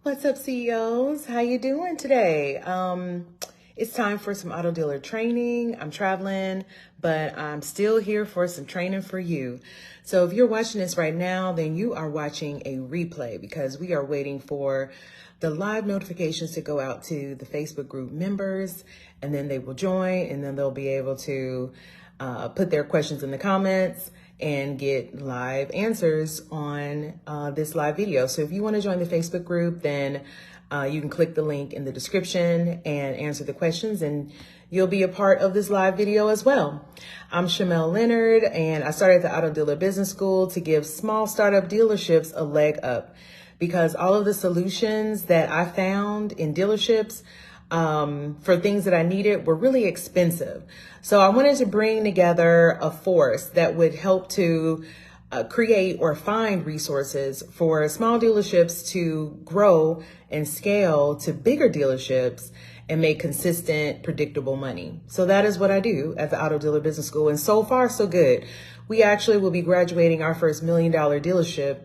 What's up, CEOs? How you doing today? It's time for some auto dealer training. I'm traveling, but I'm still here for some training for you. So if you're watching this right now, then you are watching a replay because we are waiting for the live notifications to go out to the Facebook group members, and then they will join, and then they'll be able to put their questions in the comments and get live answers on this live video. So if you want to join the Facebook group, then you can click the link in the description and answer the questions, and you'll be a part of this live video as well. I'm Shamel Leonard, and I started the Auto Dealer Business School to give small startup dealerships a leg up, because all of the solutions that I found in dealerships for things that I needed were really expensive. So I wanted to bring together a force that would help to create or find resources for small dealerships to grow and scale to bigger dealerships and make consistent, predictable money. So that is what I do at the Auto Dealer Business School. And so far, so good. We actually will be graduating our first $1 million dealership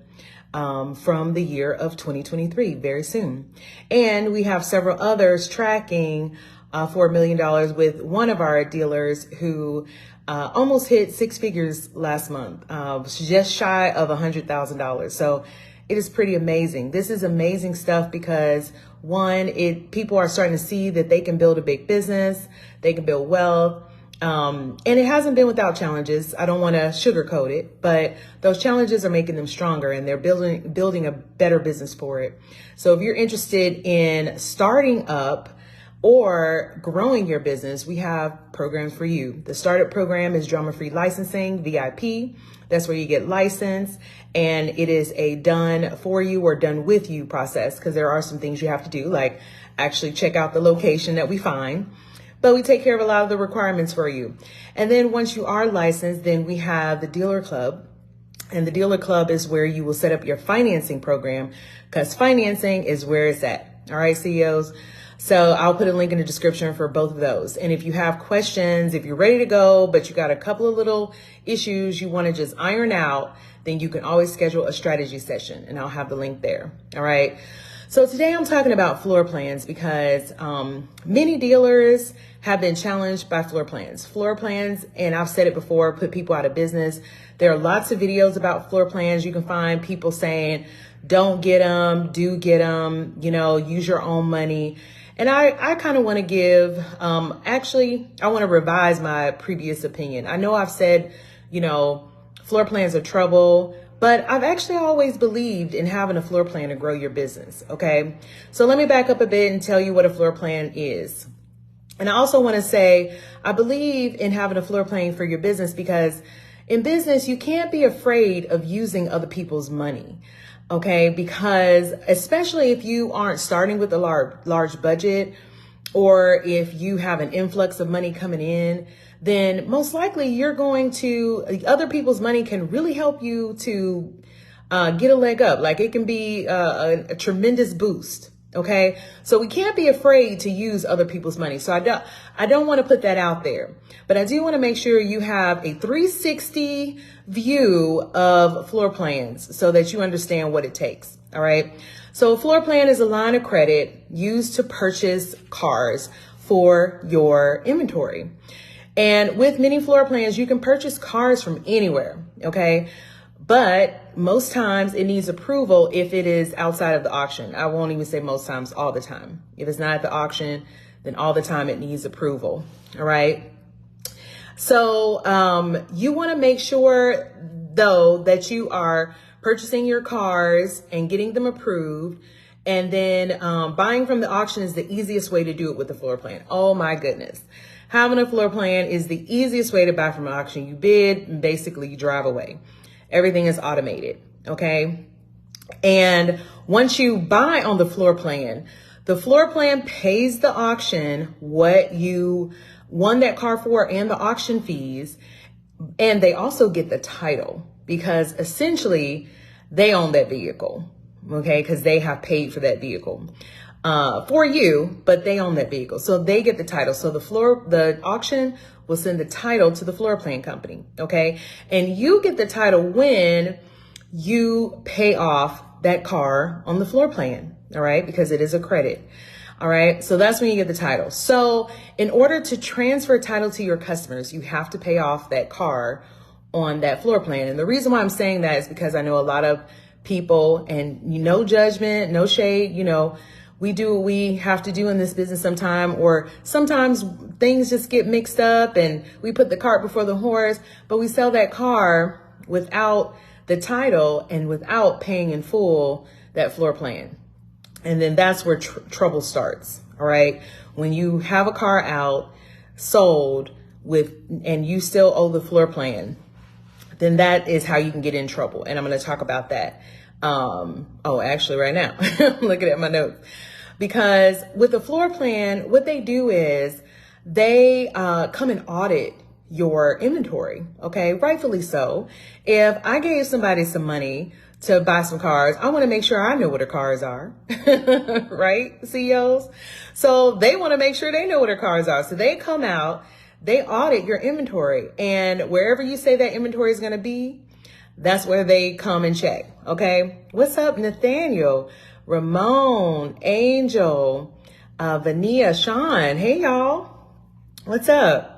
from the year of 2023 very soon. And we have several others tracking for $1 million with one of our dealers who almost hit six figures last month, just shy of $100,000. So it is pretty amazing. This is amazing stuff because one, people are starting to see that they can build a big business, they can build wealth. And it hasn't been without challenges. I don't want to sugarcoat it, but those challenges are making them stronger, and they're building a better business for it. So if you're interested in starting up or growing your business, we have programs for you. The startup program is drama-free licensing, VIP. That's where you get licensed, and it is a done for you or done with you process, because there are some things you have to do, like actually check out the location that we find. But we take care of a lot of the requirements for you. And then once you are licensed, then we have the dealer club. And the dealer club is where you will set up your financing program, because financing is where it's at. All right, CEOs. So I'll put a link in the description for both of those. And if you have questions, if you're ready to go, but you got a couple of little issues you want to just iron out, then you can always schedule a strategy session, and I'll have the link there. All right. So today I'm talking about floor plans because many dealers have been challenged by floor plans. Floor plans, and I've said it before, put people out of business. There are lots of videos about floor plans. You can find people saying, don't get them, do get them, use your own money. And I kind of want to give, I want to revise my previous opinion. I know I've said, floor plans are trouble, but I've actually always believed in having a floor plan to grow your business, okay? So let me back up a bit and tell you what a floor plan is. And I also want to say, I believe in having a floor plan for your business because in business, you can't be afraid of using other people's money, okay? Because especially if you aren't starting with a large budget, or if you have an influx of money coming in, then most likely other people's money can really help you to get a leg up. Like it can be a tremendous boost. Okay. So we can't be afraid to use other people's money. So I don't want to put that out there, but I do want to make sure you have a 360 view of floor plans so that you understand what it takes. All right. So a floor plan is a line of credit used to purchase cars for your inventory. And with many floor plans, you can purchase cars from anywhere, okay? But most times it needs approval if it is outside of the auction. I won't even say most times, all the time. If it's not at the auction, then all the time it needs approval, all right? So you want to make sure, though, that you are purchasing your cars and getting them approved. And then buying from the auction is the easiest way to do it with the floor plan. Oh, my goodness. Having a floor plan is the easiest way to buy from an auction. You bid, and basically you drive away. Everything is automated, okay? And once you buy on the floor plan pays the auction what you won that car for and the auction fees. And they also get the title because essentially they own that vehicle, okay? Because they have paid for that vehicle. For you, but they own that vehicle. So they get the title. So the auction will send the title to the floor plan company. Okay. And you get the title when you pay off that car on the floor plan. all right, because it is a credit. All right, so that's when you get the title. So in order to transfer title to your customers, you have to pay off that car on that floor plan. And the reason why I'm saying that is because I know a lot of people, and no judgment, no shade, we do what we have to do in this business sometime, or sometimes things just get mixed up and we put the cart before the horse, but we sell that car without the title and without paying in full that floor plan. And then that's where trouble starts. All right. When you have a car out, sold and you still owe the floor plan, then that is how you can get in trouble. And I'm going to talk about that. Actually right now, I'm looking at my notes, because with the floor plan, what they do is they come and audit your inventory. Okay. Rightfully so. If I gave somebody some money to buy some cars, I want to make sure I know what their cars are, right? CEOs. So they want to make sure they know what their cars are. So they come out, they audit your inventory, and wherever you say that inventory is going to be, that's where they come and check. Okay. What's up, Nathaniel, Ramon, Angel, Vania, Sean? Hey, y'all. What's up?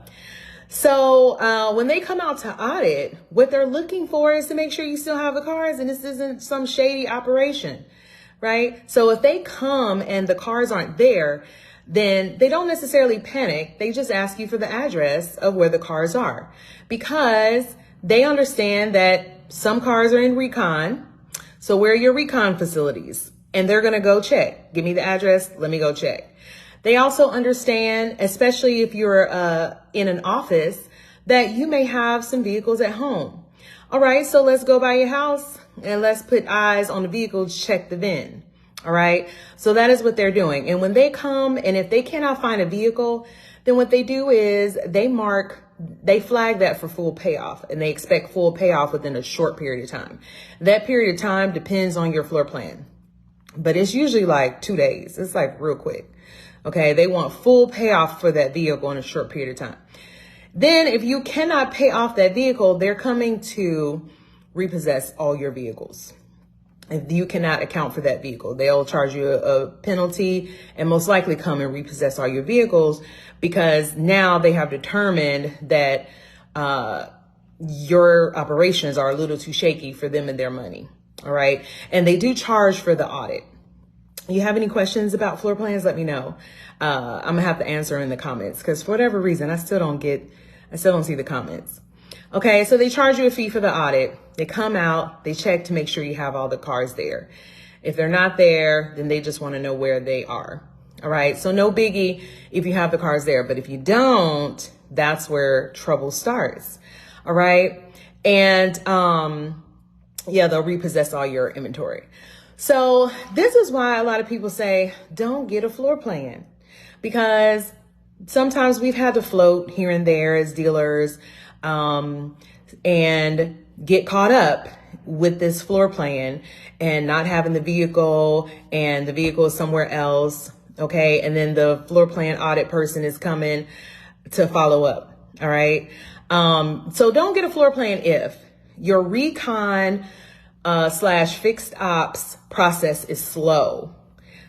So when they come out to audit, what they're looking for is to make sure you still have the cars and this isn't some shady operation, right? So if they come and the cars aren't there, then they don't necessarily panic. They just ask you for the address of where the cars are, because they understand that some cars are in recon. So where are your recon facilities? And they're going to go check. Give me the address. Let me go check. They also understand, especially if you're in an office, that you may have some vehicles at home. All right, so let's go by your house and let's put eyes on the vehicles, check the VIN. All right, so that is what they're doing. And when they come, and if they cannot find a vehicle, then what they do is they flag that for full payoff, and they expect full payoff within a short period of time. That period of time depends on your floor plan, but it's usually like 2 days. It's like real quick. Okay, they want full payoff for that vehicle in a short period of time. Then if you cannot pay off that vehicle, they're coming to repossess all your vehicles. If you cannot account for that vehicle, they'll charge you a penalty and most likely come and repossess all your vehicles, because now they have determined that your operations are a little too shaky for them and their money. All right. And they do charge for the audit. You have any questions about floor plans? Let me know. I'm gonna have to answer in the comments, because for whatever reason, I still don't see the comments. Okay, so they charge you a fee for the audit. They come out, they check to make sure you have all the cars there. If they're not there, then they just want to know where they are. All right, so no biggie if you have the cars there, but if you don't, that's where trouble starts. All right, and they'll repossess all your inventory. So this is why a lot of people say, don't get a floor plan, because sometimes we've had to float here and there as dealers and get caught up with this floor plan and not having the vehicle, and the vehicle is somewhere else. Okay. And then the floor plan audit person is coming to follow up. All right. So don't get a floor plan if your recon / fixed ops process is slow.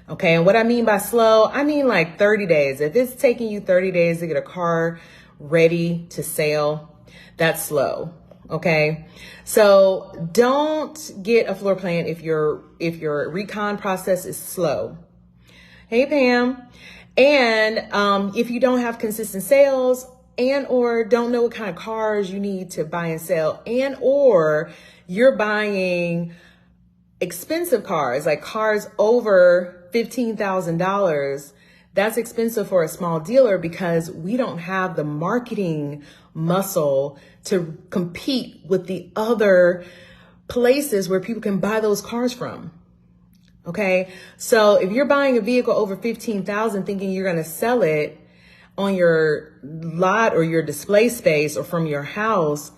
Okay. And what I mean by slow, I mean like 30 days. If it's taking you 30 days to get a car ready to sell, that's slow. Okay. So don't get a floor plan if your recon process is slow. Hey, Pam. And if you don't have consistent sales, and or don't know what kind of cars you need to buy and sell, and or you're buying expensive cars, like cars over $15,000, that's expensive for a small dealer, because we don't have the marketing muscle to compete with the other places where people can buy those cars from. Okay. So if you're buying a vehicle over 15,000 thinking you're going to sell it on your lot or your display space or from your house,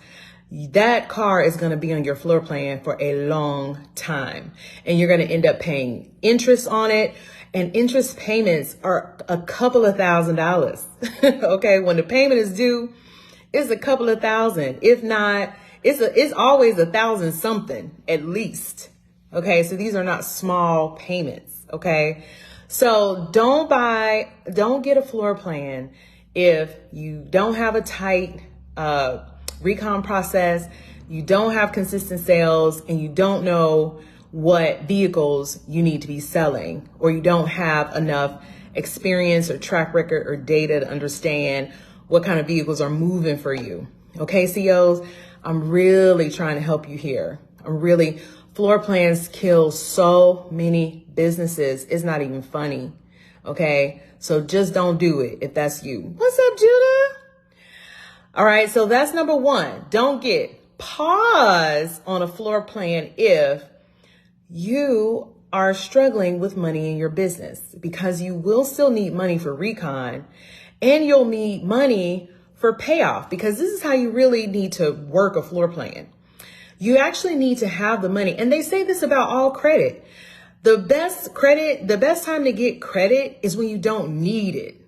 that car is going to be on your floor plan for a long time, and you're going to end up paying interest on it. And interest payments are a couple of $1,000s. Okay. When the payment is due, it's a couple of thousand. If not, it's always 1,000 something at least. Okay, so these are not small payments. Okay, so don't get a floor plan if you don't have a tight recon process, you don't have consistent sales, and you don't know what vehicles you need to be selling, or you don't have enough experience or track record or data to understand what kind of vehicles are moving for you. Okay, CEOs, I'm really trying to help you here. Floor plans kill so many businesses. It's not even funny. Okay, so just don't do it if that's you. What's up, Judah? All right, so that's number one. Pause on a floor plan if you are struggling with money in your business, because you will still need money for recon and you'll need money for payoff, because this is how you really need to work a floor plan. You actually need to have the money. And they say this about all credit. The best time to get credit is when you don't need it.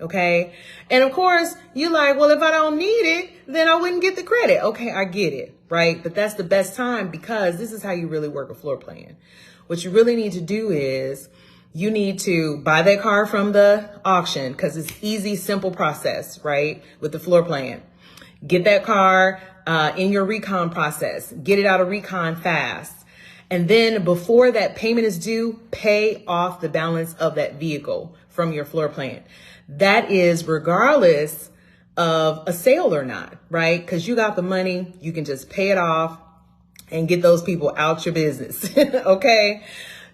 Okay. And of course, you're like, well, if I don't need it, then I wouldn't get the credit. Okay, I get it. Right. But that's the best time, because this is how you really work a floor plan. What you really need to do is you need to buy that car from the auction, because it's easy, simple process, right? With the floor plan. Get that car in your recon process. Get it out of recon fast. And then before that payment is due, pay off the balance of that vehicle from your floor plan. That is regardless of a sale or not, right? Because you got the money, you can just pay it off and get those people out your business. Okay.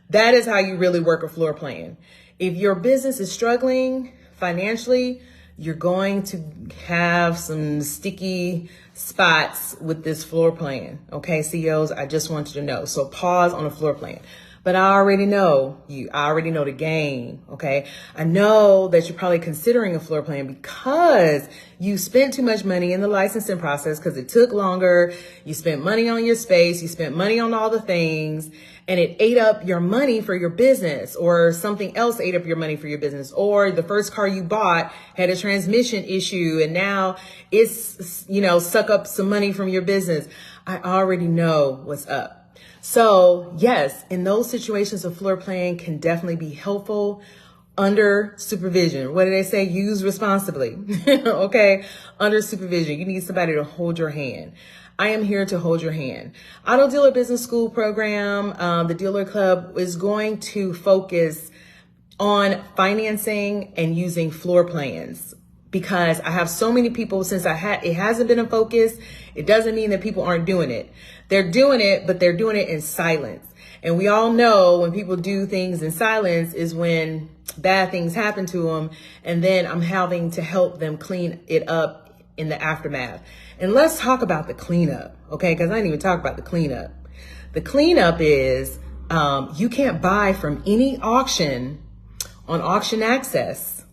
That is how you really work a floor plan. If your business is struggling financially, you're going to have some sticky spots with this floor plan. Okay, CEOs, I just want you to know. So pause on a floor plan. But I already know the game. Okay, I know that you're probably considering a floor plan because you spent too much money in the licensing process, because it took longer. You spent money on your space. You spent money on all the things, and it ate up your money for your business, or something else ate up your money for your business, or the first car you bought had a transmission issue and now it's, suck up some money from your business. I already know what's up. So yes, in those situations, a floor plan can definitely be helpful under supervision. What do they say? Use responsibly. Okay. Under supervision, you need somebody to hold your hand. I am here to hold your hand. Auto Dealer Business School program, the Dealer Club, is going to focus on financing and using floor plans, because I have so many people, since it hasn't been a focus, it doesn't mean that people aren't doing it. They're doing it, but they're doing it in silence. And we all know when people do things in silence is when bad things happen to them. And then I'm having to help them clean it up in the aftermath. And let's talk about the cleanup, okay? Because I didn't even talk about the cleanup. The cleanup is you can't buy from any auction on auction access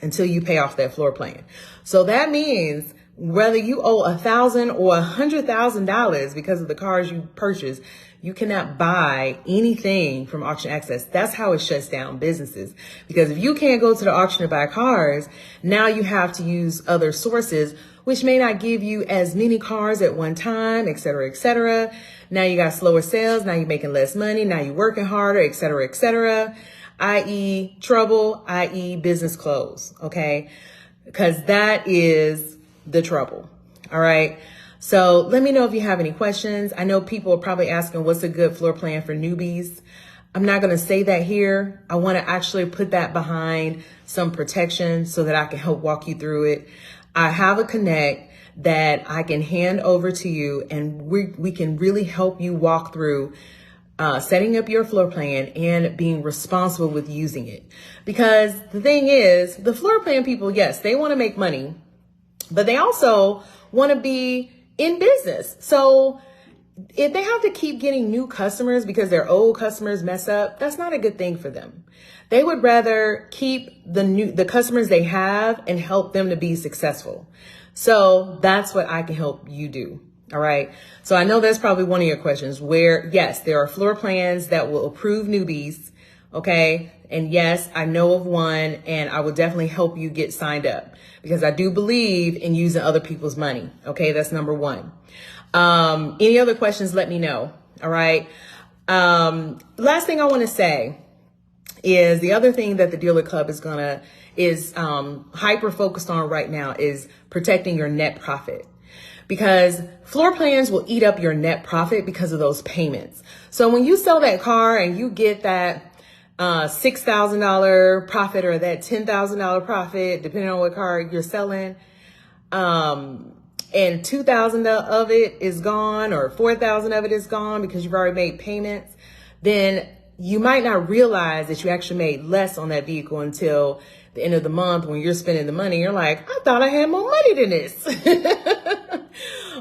until you pay off that floor plan. So that means whether you owe $1,000 or $100,000 because of the cars you purchased, you cannot buy anything from auction access. That's how it shuts down businesses. Because if you can't go to the auction to buy cars, now you have to use other sources, which may not give you as many cars at one time, et cetera, et cetera. Now you got slower sales. Now you're making less money. Now you're working harder, et cetera, i.e. trouble, i.e. business close. Okay. Because that is the trouble. All right. So let me know if you have any questions. I know people are probably asking what's a good floor plan for newbies. I'm not going to say that here. I want to actually put that behind some protection so that I can help walk you through it. I have a connect that I can hand over to you, and we can really help you walk through setting up your floor plan and being responsible with using it. Because the thing is, the floor plan people, yes, they want to make money, but they also want to be in business. So if they have to keep getting new customers because their old customers mess up, that's not a good thing for them. They would rather keep the customers they have and help them to be successful. So that's what I can help you do. All right. So I know that's probably one of your questions, where, yes, there are floor plans that will approve newbies. Okay. And yes, I know of one, and I will definitely help you get signed up, because I do believe in using other people's money. Okay. That's number one. Any other questions, let me know. All right. Last thing I want to say is the other thing that the dealer club is hyper focused on right now is protecting your net profit, because floor plans will eat up your net profit because of those payments. So when you sell that car and you get that $6,000 profit or that $10,000 profit, depending on what car you're selling, and 2,000 of it is gone or 4,000 of it is gone because you've already made payments, then you might not realize that you actually made less on that vehicle until the end of the month when you're spending the money. You're like, I thought I had more money than this.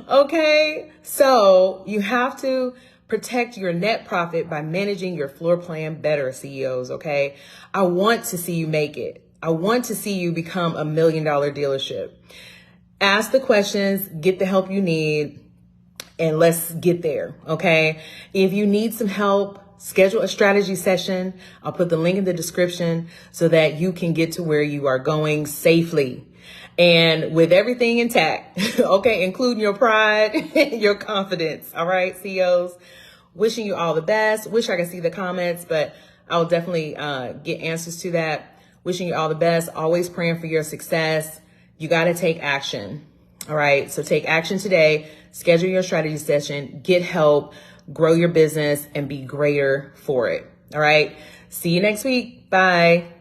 Okay, so you have to protect your net profit by managing your floor plan better, CEOs, okay? I want to see you make it. I want to see you become $1 million dealership. Ask the questions, get the help you need, and let's get there, okay? If you need some help, schedule a strategy session. I'll put the link in the description so that you can get to where you are going safely and with everything intact, okay, including your pride and your confidence, all right, CEOs? Wishing you all the best. Wish I could see the comments, but I'll definitely get answers to that. Wishing you all the best. Always praying for your success. You got to take action. All right. So take action today. Schedule your strategy session. Get help. Grow your business and be greater for it. All right. See you next week. Bye.